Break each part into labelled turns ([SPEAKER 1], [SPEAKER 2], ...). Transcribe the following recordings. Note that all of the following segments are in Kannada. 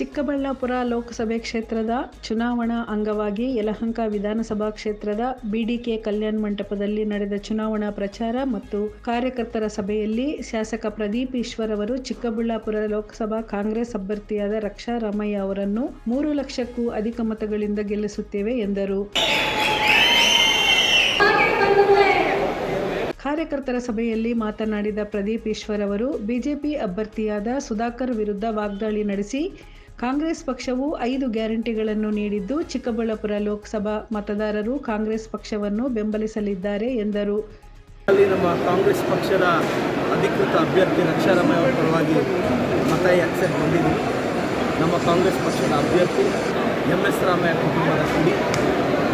[SPEAKER 1] ಚಿಕ್ಕಬಳ್ಳಾಪುರ ಲೋಕಸಭೆ ಕ್ಷೇತ್ರದ ಚುನಾವಣಾ ಅಂಗವಾಗಿ ಯಲಹಂಕ ವಿಧಾನಸಭಾ ಕ್ಷೇತ್ರದ ಬಿಡಿಕೆ ಕಲ್ಯಾಣ ಮಂಟಪದಲ್ಲಿ ನಡೆದ ಚುನಾವಣಾ ಪ್ರಚಾರ ಮತ್ತು ಕಾರ್ಯಕರ್ತರ ಸಭೆಯಲ್ಲಿ ಶಾಸಕ ಪ್ರದೀಪ್ ಈಶ್ವರ್ ಅವರು ಚಿಕ್ಕಬಳ್ಳಾಪುರ ಲೋಕಸಭಾ ಕಾಂಗ್ರೆಸ್ ಅಭ್ಯರ್ಥಿಯಾದ ರಕ್ಷಾ ರಾಮಯ್ಯ ಅವರನ್ನು 3 ಲಕ್ಷಕ್ಕೂ ಅಧಿಕ ಮತಗಳಿಂದ ಗೆಲ್ಲಿಸುತ್ತೇವೆ ಎಂದರು. ಕಾರ್ಯಕರ್ತರ ಸಭೆಯಲ್ಲಿ ಮಾತನಾಡಿದ ಪ್ರದೀಪ್ ಈಶ್ವರ್ ಅವರು ಬಿಜೆಪಿ ಅಭ್ಯರ್ಥಿಯಾದ ಸುಧಾಕರ್ ವಿರುದ್ಧ ವಾಗ್ದಾಳಿ ನಡೆಸಿ ಕಾಂಗ್ರೆಸ್ ಪಕ್ಷವು 5 ಗ್ಯಾರಂಟಿಗಳನ್ನು ನೀಡಿದ್ದು ಚಿಕ್ಕಬಳ್ಳಾಪುರ ಲೋಕಸಭಾ ಮತದಾರರು ಕಾಂಗ್ರೆಸ್ ಪಕ್ಷವನ್ನು ಬೆಂಬಲಿಸಲಿದ್ದಾರೆ ಎಂದರು.
[SPEAKER 2] ನಮ್ಮ ಕಾಂಗ್ರೆಸ್ ಪಕ್ಷದ ಅಧಿಕೃತ ಅಭ್ಯರ್ಥಿ ರಕ್ಷಾ ರಾಮಯ್ಯ ಅವರ ಪರವಾಗಿ ಮತ ಯಾಚಿಸಕ್ಕೆ ಬಂದಿದ್ದು, ನಮ್ಮ ಕಾಂಗ್ರೆಸ್ ಪಕ್ಷದ ಅಭ್ಯರ್ಥಿ MS ರಾಮಯ್ಯ ಕುಟುಂಬದ ಕುಡಿ,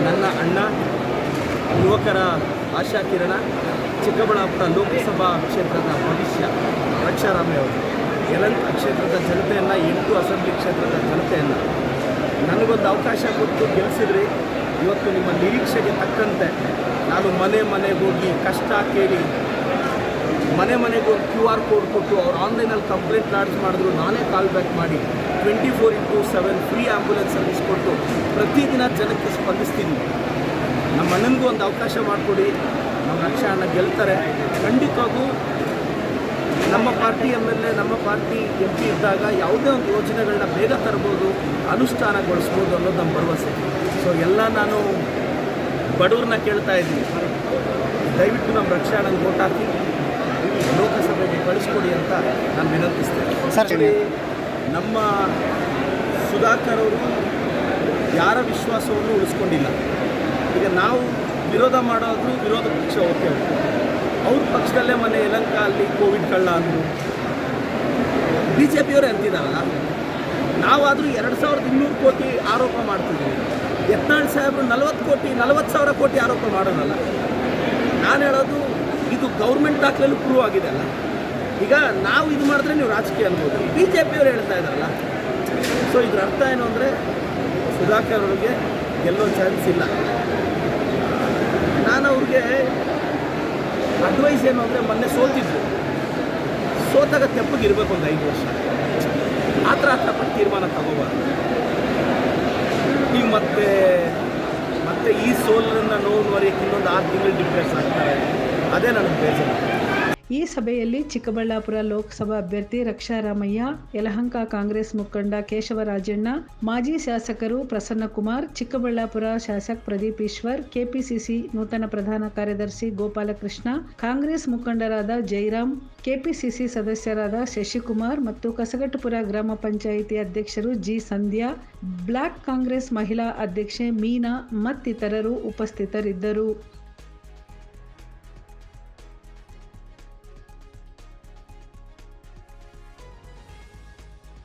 [SPEAKER 2] ನನ್ನ ಅಣ್ಣ, ಯುವಕರ ಆಶಾಕಿರಣ, ಚಿಕ್ಕಬಳ್ಳಾಪುರ ಲೋಕಸಭಾ ಕ್ಷೇತ್ರದ ಭವಿಷ್ಯ ರಕ್ಷಾ ರಾಮಯ್ಯ ಅವರು ಯಲಹಂಕ ಕ್ಷೇತ್ರದ ಜನತೆಯನ್ನು, 8 ಅಸೆಂಬ್ಲಿ ಕ್ಷೇತ್ರದ ಜನತೆಯನ್ನು ನನಗೊಂದು ಅವಕಾಶ ಕೊಟ್ಟು ಗೆಲ್ಲಿಸಿದ್ರಿ. ಇವತ್ತು ನಿಮ್ಮ ನಿರೀಕ್ಷೆಗೆ ತಕ್ಕಂತೆ ನಾನು ಮನೆಗೆ ಹೋಗಿ ಕಷ್ಟ ಕೇಳಿ, ಮನೆಗೆ ಹೋಗಿ QR ಕೋಡ್ ಕೊಟ್ಟು ಅವ್ರು ಆನ್ಲೈನಲ್ಲಿ ಕಂಪ್ಲೇಂಟ್ ಲಾಡ್ಜ್ ಮಾಡಿದ್ರು, ನಾನೇ ಕಾಲ್ ಬ್ಯಾಕ್ ಮಾಡಿ 24x7 ಫ್ರೀ ಆ್ಯಂಬುಲೆನ್ಸ್ ಸರ್ವಿಸ್ ಕೊಟ್ಟು ಪ್ರತಿದಿನ ಜನಕ್ಕೆ ಸ್ಪಂದಿಸ್ತೀನಿ. ನಮ್ಮ ಅಣ್ಣನಿಗೂ ಒಂದು ಅವಕಾಶ ಮಾಡಿಕೊಡಿ, ನಮ್ಮ ರಕ್ಷಾ ಅಣ್ಣ ಗೆಲ್ತಾರೆ. ಖಂಡಿತವಾಗೂ ನಮ್ಮ ಪಾರ್ಟಿ MLA, ನಮ್ಮ ಪಾರ್ಟಿ MP ಇದ್ದಾಗ ಯಾವುದೇ ಒಂದು ಯೋಜನೆಗಳನ್ನ ಬೇಗ ತರ್ಬೋದು, ಅನುಷ್ಠಾನಗೊಳಿಸ್ಬೋದು ಅನ್ನೋದು ನಮ್ಮ ಭರವಸೆ. ಸೊ ಎಲ್ಲ ನಾನು ಬಡವ್ರನ್ನ ಕೇಳ್ತಾ ಇದ್ದೀನಿ, ದಯವಿಟ್ಟು ನಮ್ಮ ರಕ್ಷಾ ಅಣ್ಣನ ವೋಟ್ ಹಾಕಿ ಲೋಕಸಭೆಗೆ ಕಳಿಸ್ಕೊಡಿ ಅಂತ ನಾನು ವಿನಂತಿಸ್ತೇನೆ. ನಮ್ಮ ಸುಧಾಕರ್ ಅವರು ಯಾರ ವಿಶ್ವಾಸವನ್ನು ಉಳಿಸ್ಕೊಂಡಿಲ್ಲ. ಈಗ ನಾವು ವಿರೋಧ ಮಾಡೋದು ವಿರೋಧ ಪಕ್ಷ ಓಕೆ, ಅವ್ರ ಪಕ್ಷದಲ್ಲೇ ಮೊನ್ನೆ ಯಲಹಂಕ ಅಲ್ಲಿ ಕೋವಿಡ್ ಕಳ್ಳ ಅಂದರು, BJPಯವರೇ ಅಂತಿದ್ದಾರಲ್ಲ. ನಾವಾದರೂ 2200 ಕೋಟಿ ಆರೋಪ ಮಾಡ್ತಿದ್ದೀವಿ, ಯತ್ನಾಳ್ ಸಾಹೇಬರು 40,000 ಕೋಟಿ ಆರೋಪ ಮಾಡೋದಲ್ಲ. ನಾನು ಹೇಳೋದು ಇದು ಗೌರ್ಮೆಂಟ್ ದಾಖಲೆಲ್ಲೂ ಪ್ರೂವ್ ಆಗಿದೆ ಅಲ್ಲ. ಈಗ ನಾವು ಇದು ಮಾಡಿದ್ರೆ ನೀವು ರಾಜಕೀಯ ಅನ್ಬೋದು, BJPಯವರು ಹೇಳ್ತಾ ಇದ್ದಾರಲ್ಲ. ಸೊ ಇದ್ರ ಅರ್ಥ ಏನು ಅಂದರೆ ಸುಧಾಕರ್ ಅವ್ರಿಗೆ ಗೆಲ್ಲೋ ಚಾನ್ಸ್ ಇಲ್ಲ. ನಾನು ಅವ್ರಿಗೆ ಅಡ್ವೈಸ್ ಏನು ಅಂದರೆ, ಮೊನ್ನೆ ಸೋತಾಗ ತೆಪ್ಪಗಿರ್ಬೇಕು ಒಂದು 5 ವರ್ಷ, ಆ ಥರ ಪಟ್ಟು ತೀರ್ಮಾನ ತಗೋಬಾರ್ದು. ಈಗ ಮತ್ತೆ ಈ ಸೋಲನ್ನು ನೋವು ಮರೆಯಕ್ಕೆ ಇನ್ನೊಂದು 6 ತಿಂಗಳು ಡಿಫ್ರೆನ್ಸ್ ಆಗ್ತಾರೆ. ಅದೇ ನನಗೆ ಬೇಜಾರು.
[SPEAKER 1] ಈ ಸಭೆಯಲ್ಲಿ ಚಿಕ್ಕಬಳ್ಳಾಪುರ ಲೋಕಸಭಾ ಅಭ್ಯರ್ಥಿ ರಕ್ಷಾ ರಾಮಯ್ಯ, ಯಲಹಂಕ ಕಾಂಗ್ರೆಸ್ ಮುಖಂಡ ಕೇಶವರಾಜಣ್ಣ, ಮಾಜಿ ಶಾಸಕರು ಪ್ರಸನ್ನಕುಮಾರ್, ಚಿಕ್ಕಬಳ್ಳಾಪುರ ಶಾಸಕ ಪ್ರದೀಪ್ ಈಶ್ವರ್, ಕೆಪಿಸಿಸಿ ನೂತನ ಪ್ರಧಾನ ಕಾರ್ಯದರ್ಶಿ ಗೋಪಾಲಕೃಷ್ಣ, ಕಾಂಗ್ರೆಸ್ ಮುಖಂಡರಾದ ಜೈರಾಮ್, ಕೆಪಿಸಿಸಿ ಸದಸ್ಯರಾದ ಶಶಿಕುಮಾರ್ ಮತ್ತು ಕಸಗಟ್ಟಪುರ ಗ್ರಾಮ ಪಂಚಾಯಿತಿ ಅಧ್ಯಕ್ಷರು ಜಿ ಸಂಧ್ಯಾ, ಬ್ಲಾಕ್ ಕಾಂಗ್ರೆಸ್ ಮಹಿಳಾ ಅಧ್ಯಕ್ಷೆ ಮೀನಾ ಮತ್ತಿತರರು ಉಪಸ್ಥಿತರಿದ್ದರು.